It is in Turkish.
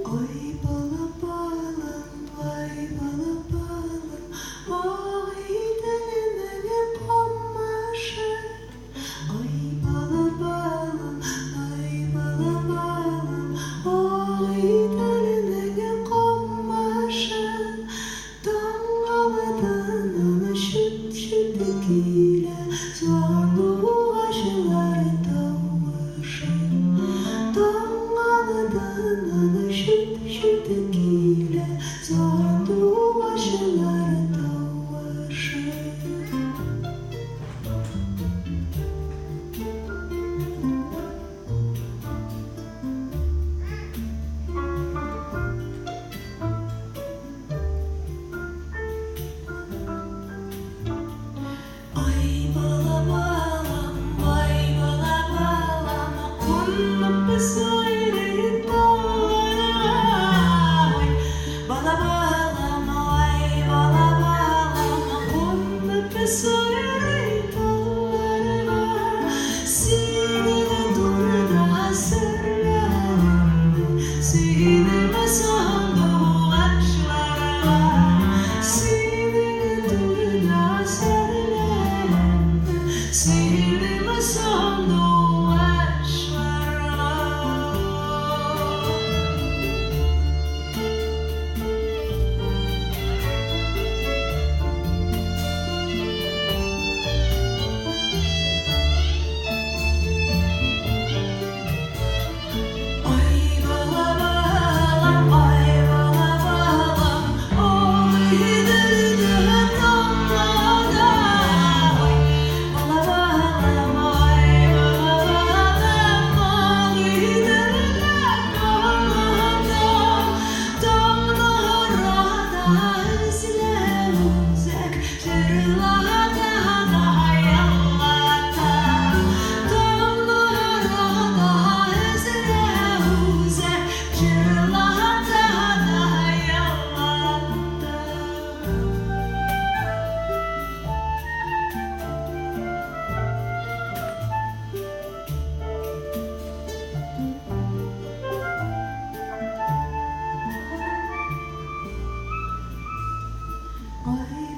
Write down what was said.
Oy bala balam, vay bala balam, oy diline konmaşır. Oy bala balam, vay bala balam, oy diline konmaşır. Dağlardan ana şüt şüt ekiyle, zorlu aşılar tavışır. Dağlardan ana şüt şüt ekiyle, zorlu aşılar tavışır. Ay bala balam, vay bala balam, konma pesayre dağlara. Oy bala balam, vay bala balam, konma pesayre dağlara. Sinine durda sırlarım, sinime sandu aşklara. Sinine durda sırlarım, sinime sandu aşklara. Ay bala balam, ay bala balam, oy diline damlada. Oy bala balam, ay bala balam, oy diline damlada. Damlara özle uzak, çırlarda da yallata. Damlara özle uzak, çırlarda da yallata. Ay